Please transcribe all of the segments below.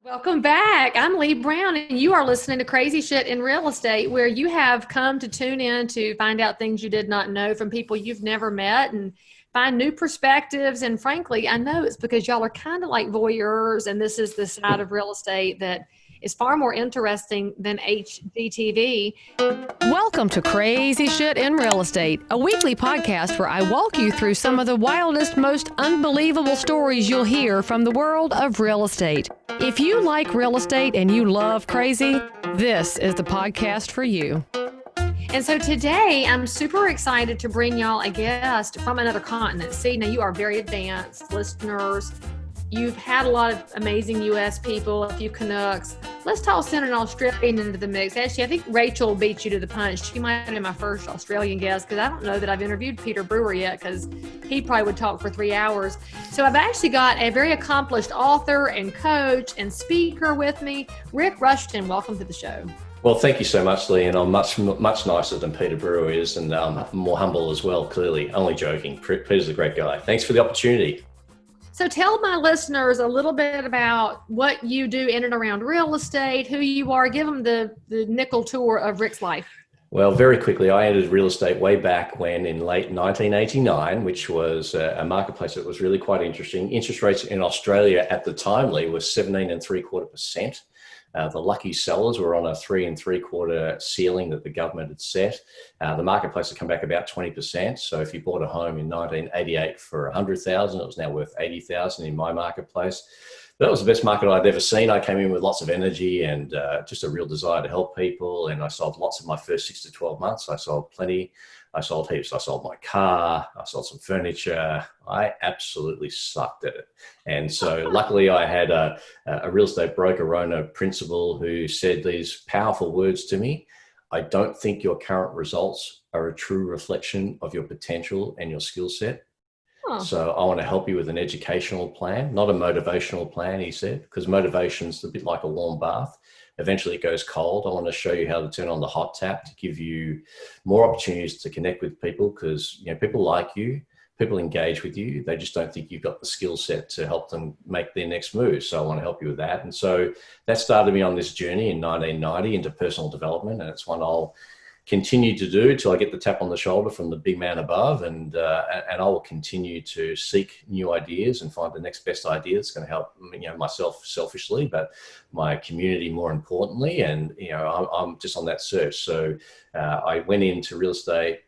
Welcome back. I'm Leigh Brown, and you are listening to Crazy Shit in Real Estate, where you have come to tune in to find out things you did not know from people you've never met and find new perspectives. And frankly, I know it's because y'all are kind of like voyeurs, and this is the side of real estate that is far more interesting than HGTV. Welcome to Crazy Shit in Real Estate, a weekly podcast where I walk you through some of the wildest, most unbelievable stories you'll hear from the world of real estate. If you like real estate and you love crazy, this is the podcast for you. And so today I'm super excited to bring y'all a guest from another continent. See, now you are very advanced listeners. You've had a lot of amazing U.S. people, a few Canucks. Let's toss in an Australian into the mix. Actually, I think Rachel beat you to the punch. She might have been my first Australian guest because I don't know that I've interviewed Peter Brewer yet because he probably would talk for 3 hours. So I've actually got a very accomplished author and coach and speaker with me, Rik Rushton. Welcome to the show. Well, thank you so much, Leigh, and I'm much nicer than Peter Brewer is, and more humble as well, clearly. Only joking. Peter's a great guy. Thanks for the opportunity. So tell my listeners a little bit about what you do in and around real estate, who you are. Give them the nickel tour of Rik's life. Well, very quickly, I entered real estate way back when in late 1989, which was a marketplace that was really quite interesting. Interest rates in Australia at the time, Leigh, was 17.75%. The lucky sellers were on a 3.75% ceiling that the government had set. The marketplace had come back about 20%. So if you bought a home in 1988 for $100,000, it was now worth $80,000 in my marketplace. That was the best market I'd ever seen. I came in with lots of energy and just a real desire to help people. And I sold lots in my first 6 to 12 months. I sold plenty. I sold heaps. I sold my car. I sold some furniture. I absolutely sucked at it. And so luckily I had a real estate broker, Rohn principal, who said these powerful words to me. I don't think your current results are a true reflection of your potential and your skill set. Huh. So I want to help you with an educational plan, not a motivational plan, he said, because motivation's a bit like a warm bath. Eventually it goes cold. I want to show you how to turn on the hot tap to give you more opportunities to connect with people because, people like you, people engage with you. They just don't think you've got the skill set to help them make their next move. So I want to help you with that. And so that started me on this journey in 1990 into personal development. And it's one I'll continue to do till I get the tap on the shoulder from the big man above. And I will continue to seek new ideas and find the next best idea that's going to help myself selfishly, but my community more importantly. And, I'm just on that search. So I went into real estate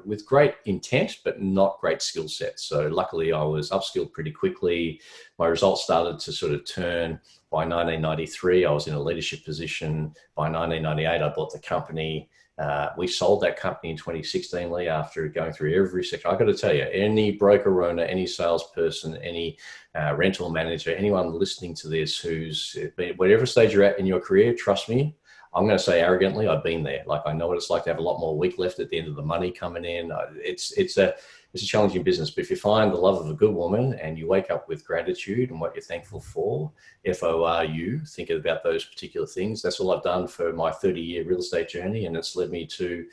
with great intent, but not great skill set. So luckily I was upskilled pretty quickly. My results started to sort of turn. By 1993, I was in a leadership position. By 1998, I bought the company. We sold that company in 2016, Leigh, after going through every sector. I've got to tell you, any broker owner, any salesperson, any rental manager, anyone listening to this who's been, whatever stage you're at in your career, trust me, I'm going to say arrogantly, I've been there. Like I know what it's like to have a lot more week left at the end of the money coming in. It's a challenging business, but if you find the love of a good woman and you wake up with gratitude and what you're thankful for, FORU, thinking about those particular things, that's all I've done for my 30-year real estate journey. And it's led me to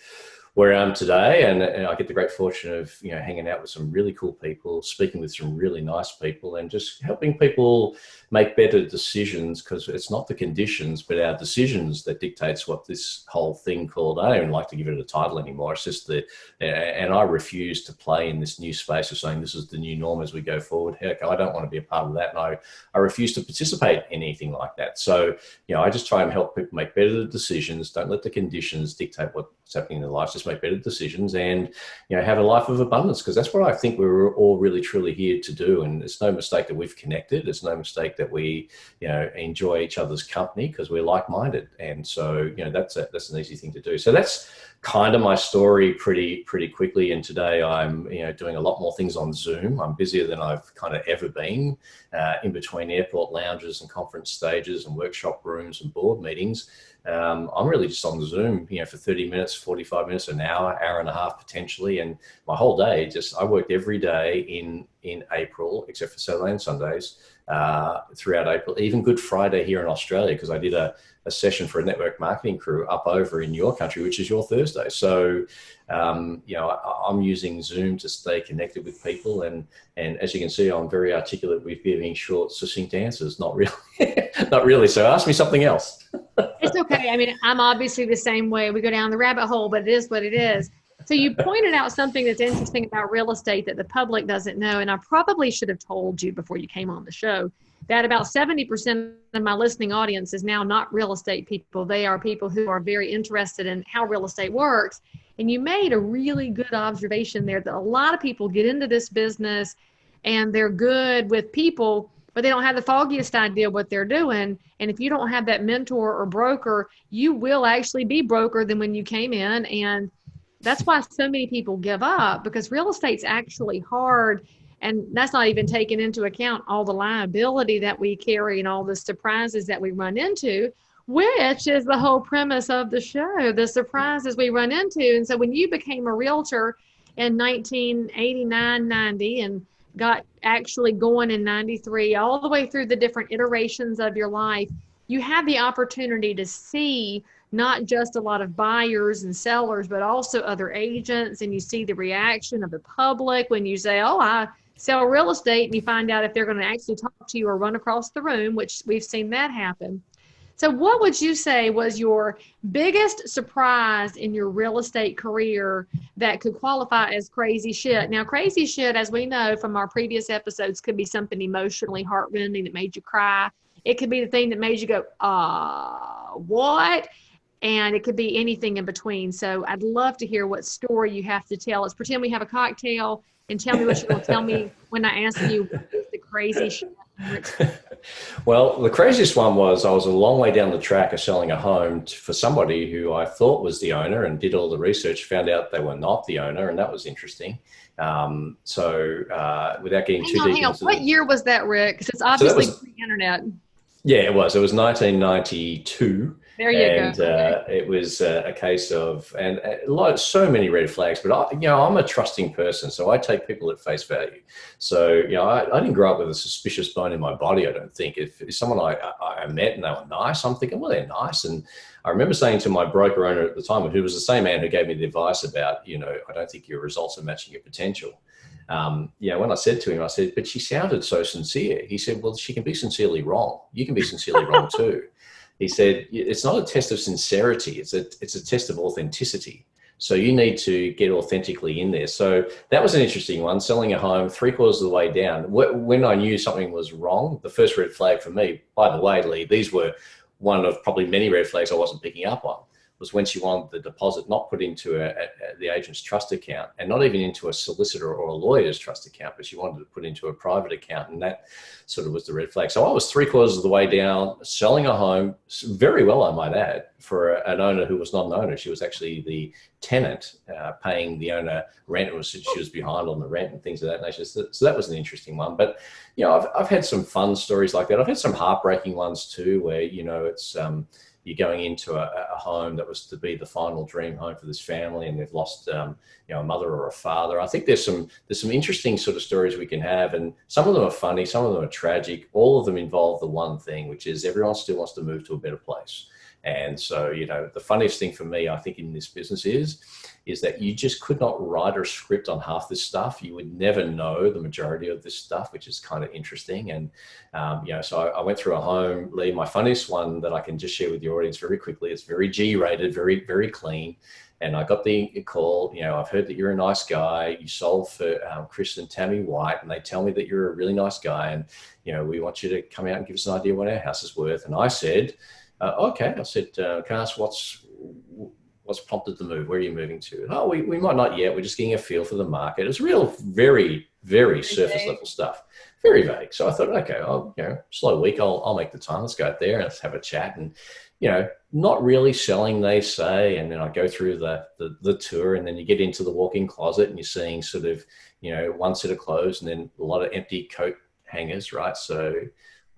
where I am today. And I get the great fortune of, hanging out with some really cool people, speaking with some really nice people and just helping people make better decisions because it's not the conditions, but our decisions that dictates what this whole thing called, I don't even like to give it a title anymore. It's just and I refuse to play in this new space of saying this is the new norm as we go forward. Heck, I don't want to be a part of that. And I refuse to participate in anything like that. So, I just try and help people make better decisions. Don't let the conditions dictate what's happening in their lives. Just make better decisions and, have a life of abundance because that's what I think we're all really truly here to do. And it's no mistake that we've connected. It's no mistake that we, enjoy each other's company because we're like-minded. And so, that's an easy thing to do. So that's kind of my story pretty quickly. And today I'm, doing a lot more things on Zoom. I'm busier than I've kind of ever been in between airport lounges and conference stages and workshop rooms and board meetings. I'm really just on Zoom, for 30 minutes, 45 minutes, an hour and a half potentially. And my whole day, I worked every day in April, except for Saturday and Sundays, throughout April, even Good Friday here in Australia, because I did a session for a network marketing crew up over in your country, which is your Thursday. So, I'm using Zoom to stay connected with people. And as you can see, I'm very articulate with giving short, succinct answers. Not really, not really. So ask me something else. It's okay. I mean, I'm obviously the same way. We go down the rabbit hole, but it is what it is. So you pointed out something that's interesting about real estate that the public doesn't know. And I probably should have told you before you came on the show that about 70% of my listening audience is now not real estate people. They are people who are very interested in how real estate works. And you made a really good observation there that a lot of people get into this business and they're good with people, but they don't have the foggiest idea what they're doing. And if you don't have that mentor or broker, you will actually be broker than when you came in. And that's why so many people give up, because real estate's actually hard. And that's not even taking into account all the liability that we carry and all the surprises that we run into, which is the whole premise of the show, the surprises we run into. And so when you became a realtor in 1989, 90, and got actually going in 93, all the way through the different iterations of your life, you had the opportunity to see not just a lot of buyers and sellers, but also other agents. And you see the reaction of the public when you say, oh, I sell real estate, and you find out if they're going to actually talk to you or run across the room, which we've seen that happen. So what would you say was your biggest surprise in your real estate career that could qualify as crazy shit? Now, crazy shit, as we know from our previous episodes, could be something emotionally heartrending that made you cry. It could be the thing that made you go, what? And it could be anything in between. So I'd love to hear what story you have to tell. Let's pretend we have a cocktail and tell me what you're going to tell me when I ask you what is the crazy shit. Well, the craziest one was I was a long way down the track of selling a home for somebody who I thought was the owner, and did all the research, found out they were not the owner, and that was interesting. Without getting too deep into what year was that, Rick? Because it's obviously pre-internet. Yeah, it was. It was 1992. There you go. It was a case of, and so many red flags, but I'm a trusting person, so I take people at face value. So, I didn't grow up with a suspicious bone in my body, I don't think. If someone I met and they were nice, I'm thinking, well, they're nice. And I remember saying to my broker owner at the time, who was the same man who gave me the advice about, I don't think your results are matching your potential. When I said to him, I said, but she sounded so sincere. He said, well, she can be sincerely wrong. You can be sincerely wrong too. He said, it's not a test of sincerity. It's a test of authenticity. So you need to get authentically in there. So that was an interesting one, selling a home 3/4 of the way down. When I knew something was wrong, the first red flag for me, by the way, Leigh, these were one of probably many red flags I wasn't picking up on, was when she wanted the deposit not put into the agent's trust account, and not even into a solicitor or a lawyer's trust account, but she wanted to put into a private account. And that sort of was the red flag. So I was 3/4 of the way down, selling a home very well, I might add, for an owner who was not an owner. She was actually the tenant, paying the owner rent. She was behind on the rent and things of that nature. So that was an interesting one. But, I've had some fun stories like that. I've had some heartbreaking ones too, where, it's, you're going into a home that was to be the final dream home for this family, and they've lost, a mother or a father. I think there's some interesting sort of stories we can have, and some of them are funny, some of them are tragic. All of them involve the one thing, which is everyone still wants to move to a better place. And so, the funniest thing for me, I think, in this business is that you just could not write a script on half this stuff. You would never know the majority of this stuff, which is kind of interesting. And, so I went through a home, Leigh. My funniest one that I can just share with your audience very quickly, it's very G-rated, very, very clean. And I got the call, I've heard that you're a nice guy. You sold for Chris and Tammy White, and they tell me that you're a really nice guy. And, we want you to come out and give us an idea what our house is worth. And I said, okay. I said, can I ask what's prompted the move? Where are you moving to? Oh, we might not yet. We're just getting a feel for the market. It's real, very, very surface level stuff. Very vague. So I thought, okay, slow week. I'll make the time. Let's go out there and let's have a chat. And, not really selling, they say. And then I go through the tour, and then you get into the walk-in closet, and you're seeing sort of, one set of clothes and then a lot of empty coat hangers, right? So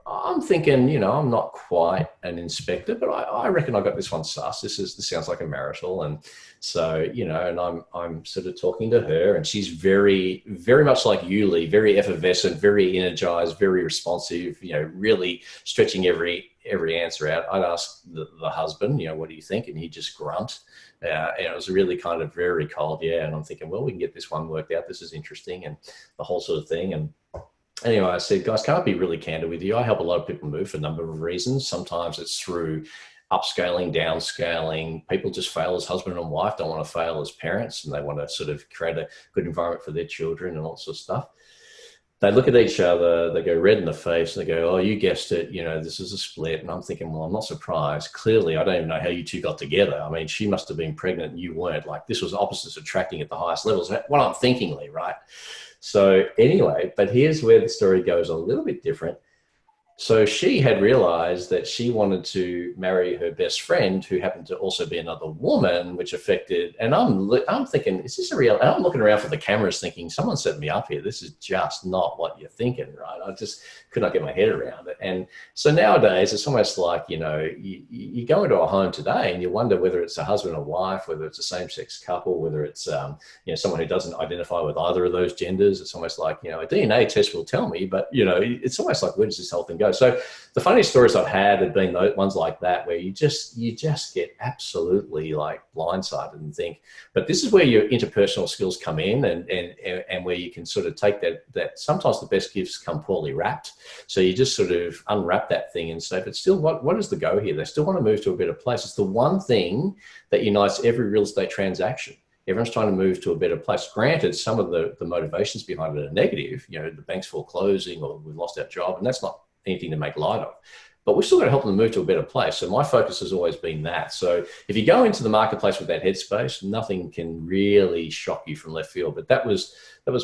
I'm thinking, you know, I'm not quite an inspector, but I reckon I got this one sus. This sounds like a marital. And so, you know, and I'm sort of talking to her, and she's very, very much like you, Leigh, very effervescent, very energized, very responsive, you know, really stretching every answer out. I'd ask the husband, you know, what do you think? And he'd just grunt. And it was really kind of very cold. Yeah. And I'm thinking, well, we can get this one worked out. This is interesting, and the whole sort of thing. And anyway, I said, guys, can I be really candid with you? I help a lot of people move for a number of reasons. Sometimes it's through upscaling, downscaling. People just fail as husband and wife, don't want to fail as parents, and they want to sort of create a good environment for their children and all sorts of stuff. They look at each other, they go red in the face, and they go, oh, you guessed it, you know, this is a split. And I'm thinking, well, I'm not surprised. Clearly, I don't even know how you two got together. I mean, she must have been pregnant and you weren't. Like, this was opposites attracting at the highest levels. What I'm thinking, Leigh, right? So anyway, but here's where the story goes a little bit different. So she had realized that she wanted to marry her best friend, who happened to also be another woman, which affected, and I'm thinking, is this a real, and I'm looking around for the cameras thinking, someone set me up here. This is just not what you're thinking, right? I just could not get my head around it. And so nowadays it's almost like, you know, you go into a home today and you wonder whether it's a husband or wife, whether it's a same-sex couple, whether it's, you know, someone who doesn't identify with either of those genders. It's almost like, you know, a DNA test will tell me, but, you know, it's almost like, where does this whole thing go? So the funny stories I've had have been those ones like that, where you just get absolutely like blindsided and think, but this is where your interpersonal skills come in, and where you can sort of take that sometimes the best gifts come poorly wrapped. So you just sort of unwrap that thing and say, but still, what is the go here? They still want to move to a better place. It's the one thing that unites every real estate transaction. Everyone's trying to move to a better place. Granted, some of the motivations behind it are negative, you know, the bank's foreclosing, or we've lost our job, and that's not anything to make light of. But we've still got to help them move to a better place. So my focus has always been that. So if you go into the marketplace with that headspace, nothing can really shock you from left field. But that was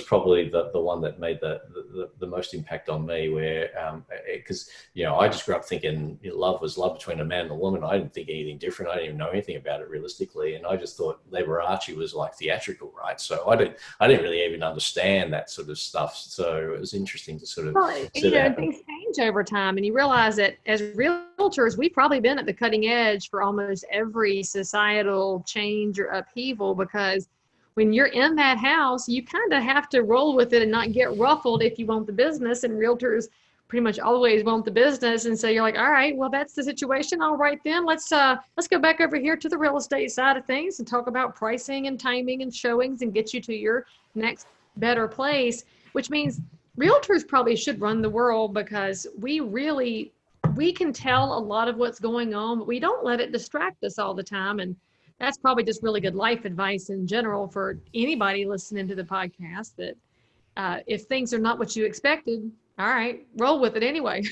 probably the one that made the most impact on me, where, because, you know, I just grew up thinking love was love between a man and a woman. I didn't think anything different. I didn't even know anything about it realistically. And I just thought 𝙑𝙀𝘼𝘏 was like theatrical, right? So I didn't really even understand that sort of stuff. So it was interesting to sort of, you know, things change over time, and you realize that as realtors, we've probably been at the cutting edge for almost every societal change or upheaval, because when you're in that house, you kind of have to roll with it and not get ruffled if you want the business. And realtors pretty much always want the business. And so you're like, all right, well, that's the situation. All right, then let's go back over here to the real estate side of things and talk about pricing and timing and showings and get you to your next better place, which means realtors probably should run the world, because we can tell a lot of what's going on, but we don't let it distract us all the time. And that's probably just really good life advice in general for anybody listening to the podcast, that if things are not what you expected, all right, roll with it anyway.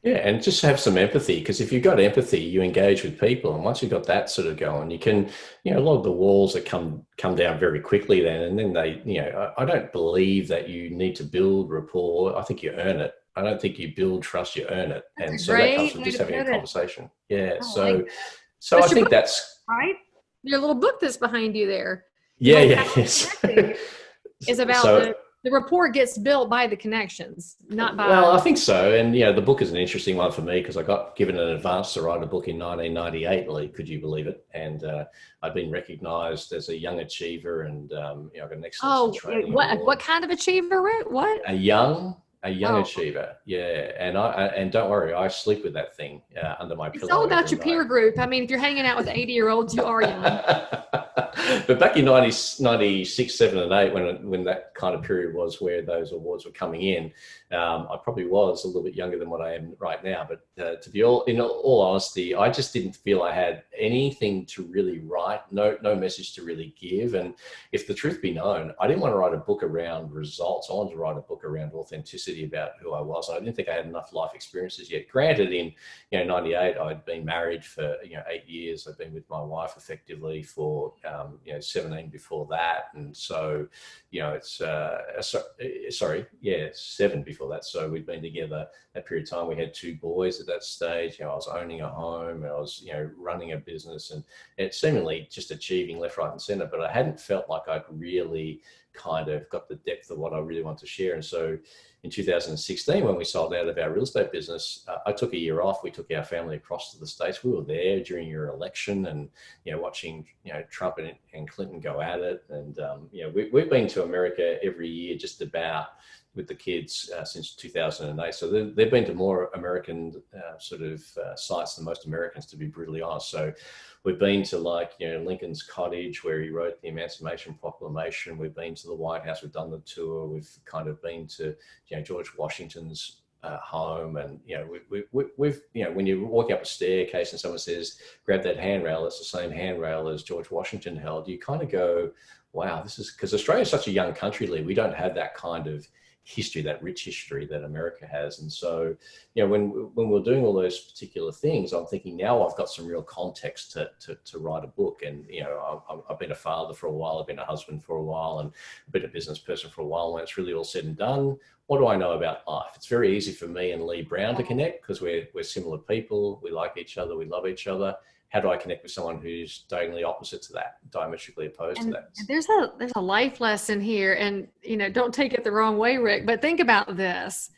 Yeah, and just have some empathy, because if you've got empathy, you engage with people. And once you've got that sort of going, you can, you know, a lot of the walls that come down very quickly then. And then they, you know, I don't believe that you need to build rapport. I think you earn it. I don't think you build trust, you earn it. And so that comes from just having a conversation. Yeah. So I think that's right. Your little book that's behind you there. Yeah, yes. Is about the rapport gets built by the connections, not by... Well, I think so. And, you know, the book is an interesting one for me, because I got given an advance to write a book in 1998, Leigh, could you believe it? And I've been recognised as a young achiever, and, you know, I've got an excellence in training. What kind of achiever? What? A young achiever, yeah. And don't worry, I sleep with that thing under my pillow. It's all about your peer group. I mean, if you're hanging out with 80-year-olds, you are young. But back in 96, 7 and 8, when that kind of period was where those awards were coming in, I probably was a little bit younger than what I am right now. But to be in all honesty, I just didn't feel I had anything to really write, no message to really give. And if the truth be known, I didn't want to write a book around results. I wanted to write a book around authenticity, about who I was. I didn't think I had enough life experiences yet. Granted, in 98, I'd been married for 8 years. I'd been with my wife effectively for 17 before that, and so it's 7 before that. So we'd been together that period of time. We had 2 boys at that stage. I was owning a home, and I was running a business, and it seemingly just achieving left, right, and center. But I hadn't felt like I'd really kind of got the depth of what I really want to share. And so in 2016, when we sold out of our real estate business, I took a year off. We took our family across to the States. We were there during your election and, watching, Trump and Clinton go at it. And, we've been to America every year just about with the kids since 2008. So they've been to more American sites than most Americans, to be brutally honest. So we've been to Lincoln's cottage where he wrote the Emancipation Proclamation. We've been to the White House. We've done the tour. We've kind of been to, George Washington's home. And, we've when you walk up a staircase and someone says, grab that handrail, it's the same handrail as George Washington held. You kind of go, wow, this is, because Australia is such a young country, Leigh. We don't have that kind of history, that rich history that America has. And so, when we're doing all those particular things, I'm thinking now I've got some real context to write a book. And, I've been a father for a while, I've been a husband for a while, and I've been a business person for a while. When it's really all said and done, what do I know about life? It's very easy for me and Leigh Brown to connect because we're similar people. We like each other. We love each other. How do I connect with someone who's diagonally opposite to that, diametrically opposed to that? There's a life lesson here, and don't take it the wrong way, Rik, but think about this.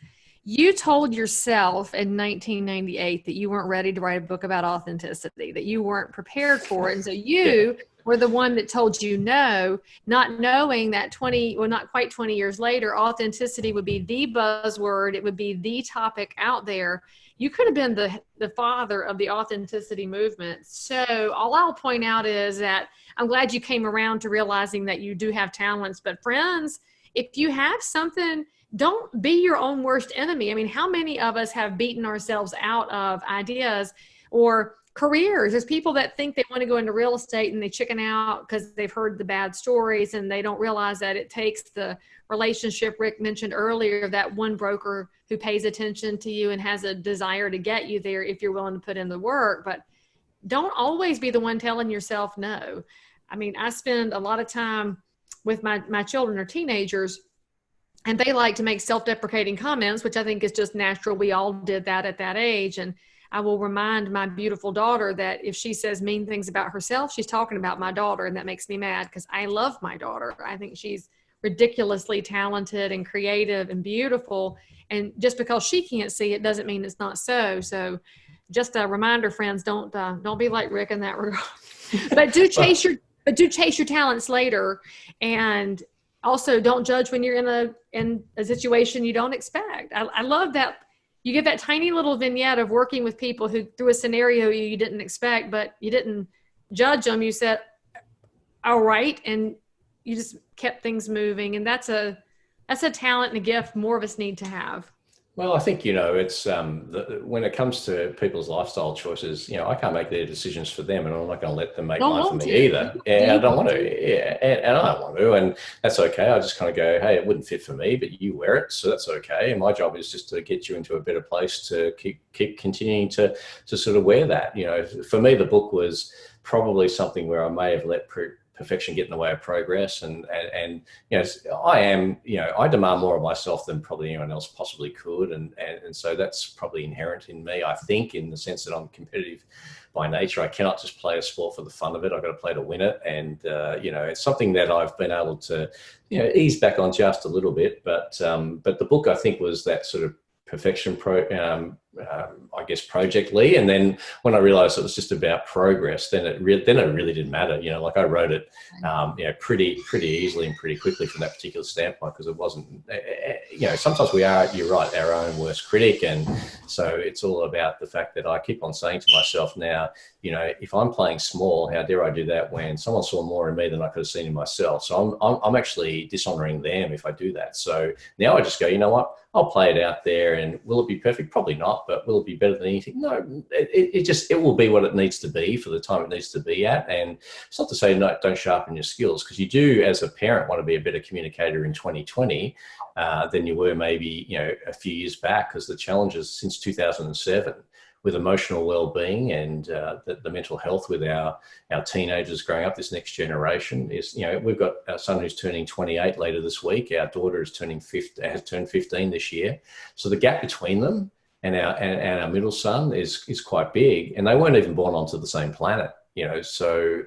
You told yourself in 1998 that you weren't ready to write a book about authenticity, that you weren't prepared for it, and so you were the one that told you no, not knowing that not quite 20 years later, authenticity would be the buzzword. It would be the topic out there. You could have been the father of the authenticity movement. So all I'll point out is that I'm glad you came around to realizing that you do have talents. But friends, if you have something, don't be your own worst enemy. I mean, how many of us have beaten ourselves out of ideas or careers? There's people that think they want to go into real estate and they chicken out because they've heard the bad stories, and they don't realize that it takes the relationship Rik mentioned earlier, that one broker who pays attention to you and has a desire to get you there if you're willing to put in the work. But don't always be the one telling yourself no. I mean, I spend a lot of time with my children or teenagers, and they like to make self-deprecating comments, which I think is just natural. We all did that at that age. And I will remind my beautiful daughter that if she says mean things about herself, she's talking about my daughter. And that makes me mad because I love my daughter. I think she's ridiculously talented and creative and beautiful. And just because she can't see it doesn't mean it's not so. So just a reminder, friends, don't be like Rik in that regard. But do chase your talents later. And also don't judge when you're in a situation you don't expect. I love that. You get that tiny little vignette of working with people who through a scenario you didn't expect, but you didn't judge them. You said, all right. And you just kept things moving. And that's a talent and a gift more of us need to have. Well, I think, it's when it comes to people's lifestyle choices, I can't make their decisions for them, and I'm not going to let them make mine for me either. And I don't want to. Yeah, and I don't want to, and that's okay. I just kind of go, hey, it wouldn't fit for me, but you wear it, so that's okay. And my job is just to get you into a better place to keep continuing to sort of wear that. For me, the book was probably something where I may have let perfection get in the way of progress, and I demand more of myself than probably anyone else possibly could, and so that's probably inherent in me, I think, in the sense that I'm competitive by nature. I cannot just play a sport for the fun of it. I've got to play to win it, and it's something that I've been able to ease back on just a little bit, but the book, I think, was that sort of perfection project, Leigh. And then when I realized it was just about progress, then it really didn't matter. I wrote it, pretty easily and pretty quickly from that particular standpoint, because it wasn't, sometimes you're right, our own worst critic. And so it's all about the fact that I keep on saying to myself now, if I'm playing small, how dare I do that when someone saw more in me than I could have seen in myself? So I'm actually dishonoring them if I do that. So now I just go, you know what? I'll play it out there, and will it be perfect? Probably not, but will it be better than anything? No, it will be what it needs to be for the time it needs to be at. And it's not to say no, don't sharpen your skills, because you do, as a parent, want to be a better communicator in 2020 than you were maybe, a few years back, because the challenges since 2007 with emotional well-being and the mental health with our teenagers growing up, this next generation is, we've got our son who's turning 28 later this week. Our daughter has turned 15 this year. So the gap between them and our middle son is quite big, and they weren't even born onto the same planet. You know, so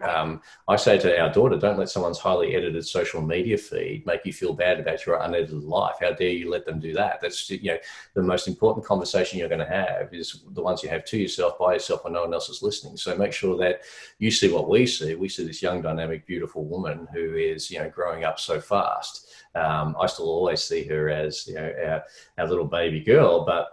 I say to our daughter, don't let someone's highly edited social media feed make you feel bad about your unedited life. How dare you let them do that? That's, you know, the most important conversation you're going to have is the ones you have to yourself, by yourself, when no one else is listening. So make sure that you see what we see. We see this young, dynamic, beautiful woman who is, you know, growing up so fast. I still always see her as, you know, our little baby girl, but,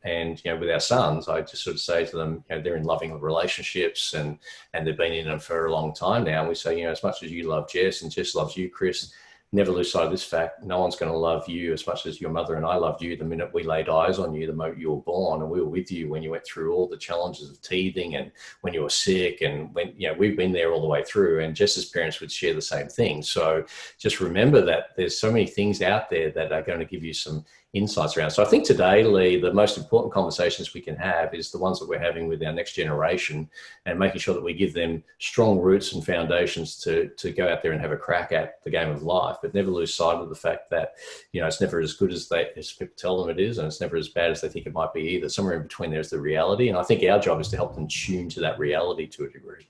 and, you know, with our sons, I just sort of say to them, you know, they're in loving relationships and they've been in them for a long time now. And we say, you know, as much as you love Jess and Jess loves you, Chris, never lose sight of this fact. No one's going to love you as much as your mother and I loved you the minute we laid eyes on you, the moment you were born. And we were with you when you went through all the challenges of teething and when you were sick. And when, you know, we've been there all the way through, and Jess's parents would share the same thing. So just remember that there's so many things out there that are going to give you some insights around. So I think today, Leigh, the most important conversations we can have is the ones that we're having with our next generation, and making sure that we give them strong roots and foundations to go out there and have a crack at the game of life, but never lose sight of the fact that, you know, it's never as good as people tell them it is, and it's never as bad as they think it might be either. Somewhere in between there's the reality. And I think our job is to help them tune to that reality to a degree.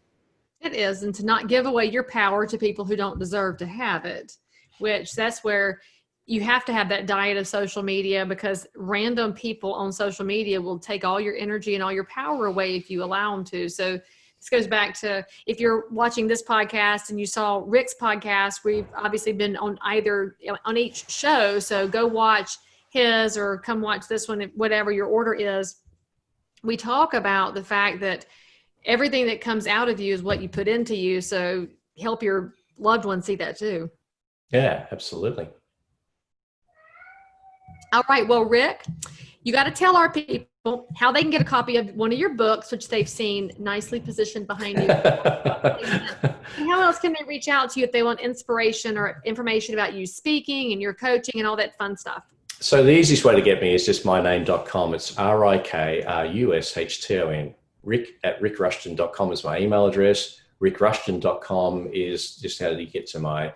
It is, and to not give away your power to people who don't deserve to have it, which that's where you have to have that diet of social media, because random people on social media will take all your energy and all your power away if you allow them to. So this goes back to, if you're watching this podcast and you saw Rik's podcast, we've obviously been on on each show. So go watch his or come watch this one, whatever your order is. We talk about the fact that everything that comes out of you is what you put into you. So help your loved ones see that too. Yeah, absolutely. All right. Well, Rik, you got to tell our people how they can get a copy of one of your books, which they've seen nicely positioned behind you. And how else can they reach out to you if they want inspiration or information about you speaking and your coaching and all that fun stuff? So the easiest way to get me is just myname.com. It's RIKRUSHTON. Rik@rikrushton.com is my email address. RikRushton.com is just how you get to my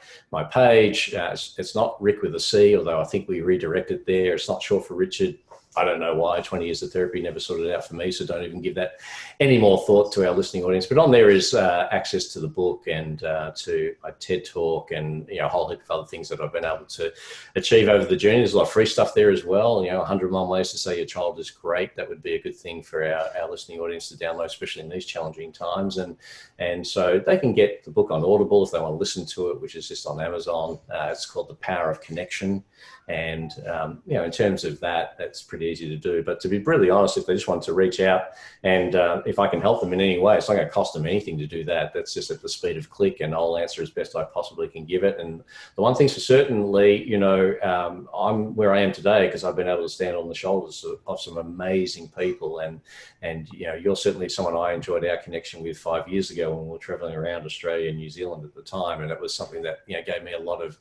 page. It's not Rik with a C, although I think we redirected there. It's not short for Richard. I don't know why. 20 years of therapy never sorted it out for me, so don't even give that any more thought to our listening audience. But on there is access to the book and to a TED Talk and, you know, a whole heap of other things that I've been able to achieve over the journey. There's a lot of free stuff there as well. You know, 101 ways to say your child is great. That would be a good thing for our listening audience to download, especially in these challenging times. And so they can get the book on Audible if they want to listen to it, which is just on Amazon. It's called The Power of Connection. And, you know, in terms of that, that's pretty easy to do. But to be brutally honest, if they just want to reach out and if I can help them in any way, it's not going to cost them anything to do that. That's just at the speed of click, and I'll answer as best I possibly can give it. And the one thing's for certain, Leigh, you know, I'm where I am today because I've been able to stand on the shoulders of some amazing people. And, you know, you're certainly someone I enjoyed our connection with 5 years ago when we were traveling around Australia and New Zealand at the time. And it was something that, you know, gave me a lot of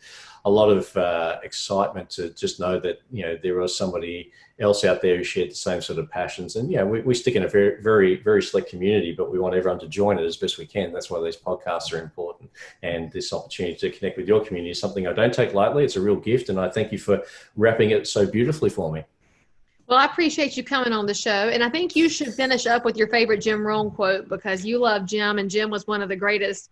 excitement to just know that, you know, there was somebody else out there who shared the same sort of passions. And, you know, we stick in a very, very, very select community, but we want everyone to join it as best we can. That's why these podcasts are important. And this opportunity to connect with your community is something I don't take lightly. It's a real gift. And I thank you for wrapping it so beautifully for me. Well, I appreciate you coming on the show. And I think you should finish up with your favorite Jim Rohn quote, because you love Jim, and Jim was one of the greatest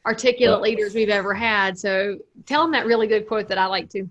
articulate leaders we've ever had. So tell them that really good quote that I like to.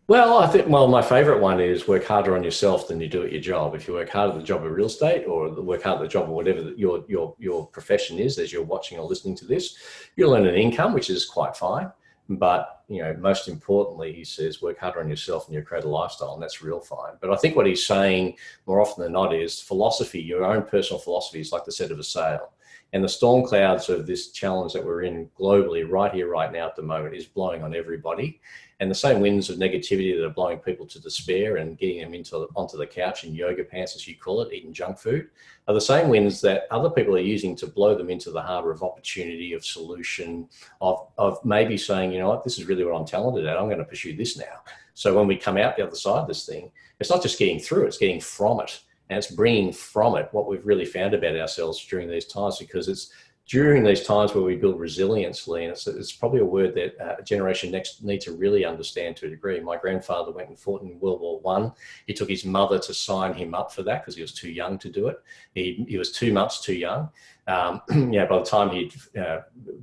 Well, I think, my favorite one is work harder on yourself than you do at your job. If you work hard at the job of real estate, or work hard at the job of whatever your profession is, as you're watching or listening to this, you'll earn an income, which is quite fine. But, you know, most importantly, he says, work harder on yourself and you'll create a lifestyle, and that's real fine. But I think what he's saying more often than not is philosophy, your own personal philosophy is like the set of a sail. And the storm clouds of this challenge that we're in globally right here, right now at the moment is blowing on everybody. And the same winds of negativity that are blowing people to despair and getting them onto the couch in yoga pants, as you call it, eating junk food, are the same winds that other people are using to blow them into the harbor of opportunity, of solution, of maybe saying, you know what, this is really what I'm talented at. I'm going to pursue this now. So when we come out the other side of this thing, it's not just getting through, it's getting from it. And it's bringing from it what we've really found about ourselves during these times, because it's during these times where we build resilience, Leigh, and it's probably a word that a generation next need to really understand to a degree. My grandfather went and fought in World War I. It took his mother to sign him up for that because he was too young to do it. He was 2 months too young. By the time he'd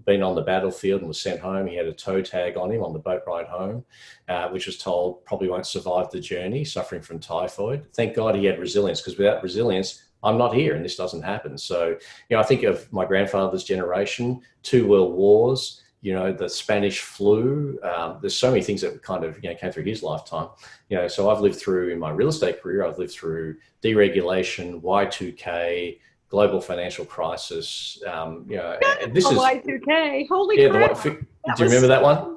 been on the battlefield and was sent home, he had a toe tag on him on the boat ride home, which was told probably won't survive the journey, suffering from typhoid. Thank God he had resilience, because without resilience, I'm not here and this doesn't happen. So, I think of my grandfather's generation, 2 world wars, the Spanish flu. There's so many things that kind of, came through his lifetime. So I've lived through, in my real estate career, I've lived through deregulation, Y2K, global financial crisis. This is Y2K. Holy crap. Do you remember that one?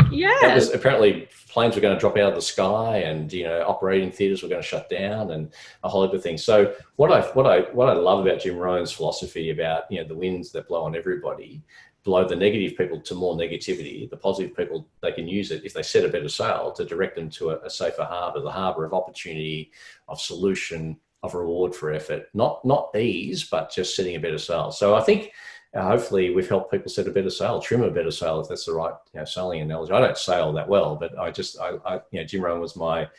Yes. That was apparently planes were going to drop out of the sky, and operating theaters were going to shut down, and a whole heap of things. So what I love about Jim Rohn's philosophy about the winds that blow on everybody blow the negative people to more negativity. The positive people, they can use it if they set a better sail to direct them to a safer harbour, the harbour of opportunity, of solution, of reward for effort, not ease, but just setting a better sail. So I think hopefully we've helped people set a better sail, trim a better sail, if that's the right sailing analogy. I don't sail that well, but I Jim Rohn was my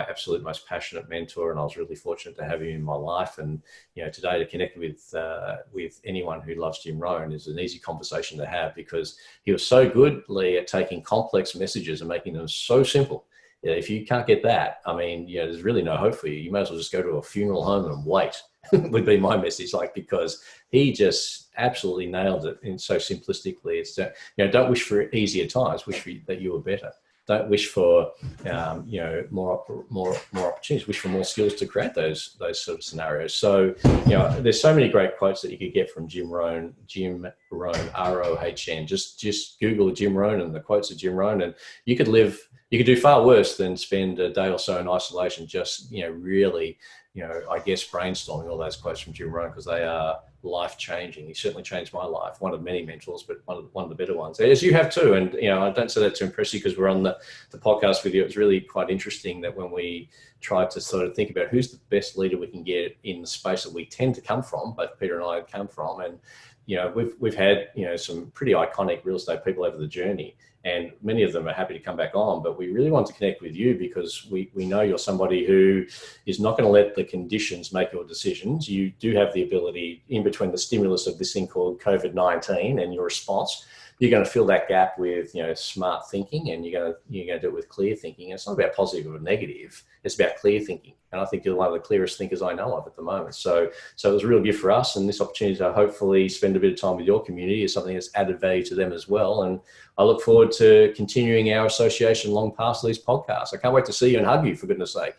absolute most passionate mentor, and I was really fortunate to have him in my life. And today, to connect with anyone who loves Jim Rohn is an easy conversation to have, because he was so good, Leigh, at taking complex messages and making them so simple. If you can't get that, there's really no hope for you. You may as well just go to a funeral home and wait, would be my message, because he just absolutely nailed it in so simplistically. It's don't wish for easier times, wish for that you were better. Don't wish for more opportunities. Wish for more skills to create those sort of scenarios. So there's so many great quotes that you could get from Jim Rohn, ROHN. Just Google Jim Rohn and the quotes of Jim Rohn, and you could do far worse than spend a day or so in isolation, just really brainstorming all those quotes from Jim Rohn, because they are life-changing. He certainly changed my life. One of many mentors, but one of the better ones, as you have too. And I don't say that to impress you, because we're on the podcast with you. It was really quite interesting that when we tried to sort of think about who's the best leader we can get in the space that we tend to come from, both Peter and I have come from, and we've had some pretty iconic real estate people over the journey, and many of them are happy to come back on. But we really want to connect with you because we know you're somebody who is not going to let the conditions make your decisions. You do have the ability, in between the stimulus of this thing called COVID-19 and your response, you're going to fill that gap with smart thinking, and you're going to do it with clear thinking. And it's not about positive or negative. It's about clear thinking. And I think you're one of the clearest thinkers I know of at the moment. So it was a real gift for us. And this opportunity to hopefully spend a bit of time with your community is something that's added value to them as well. And I look forward to continuing our association long past these podcasts. I can't wait to see you and hug you, for goodness sake.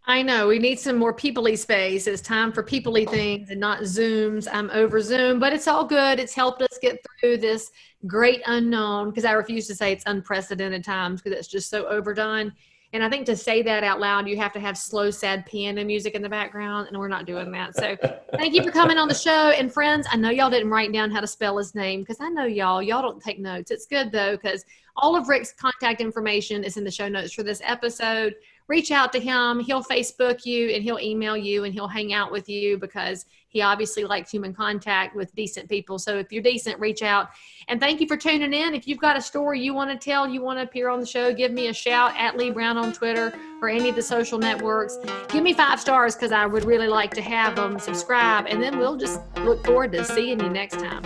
I know we need some more people-y space. It's time for people-y things and not Zooms. I'm over Zoom, but it's all good. It's helped us get through this great unknown, because I refuse to say it's unprecedented times, because it's just so overdone. And I think to say that out loud, you have to have slow, sad piano music in the background, and we're not doing that. So thank you for coming on the show. And friends, I know y'all didn't write down how to spell his name, because I know y'all don't take notes. It's good though, because all of Rik's contact information is in the show notes for this episode. Reach out to him. He'll Facebook you, and he'll email you, and he'll hang out with you, because he obviously likes human contact with decent people. So if you're decent, reach out. And thank you for tuning in. If you've got a story you want to tell, you want to appear on the show, give me a shout at Leigh Brown on Twitter or any of the social networks. Give me 5 stars, because I would really like to have them. Subscribe, and then we'll just look forward to seeing you next time.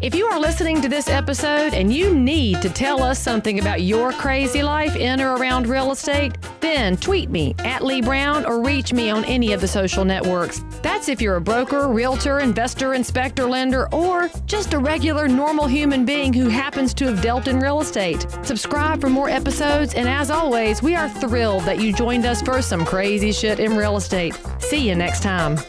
If you are listening to this episode and you need to tell us something about your crazy life in or around real estate, then tweet me at Leigh Brown or reach me on any of the social networks. That's if you're a broker, realtor, investor, inspector, lender, or just a regular, normal human being who happens to have dealt in real estate. Subscribe for more episodes, and as always, we are thrilled that you joined us for some crazy shit in real estate. See you next time.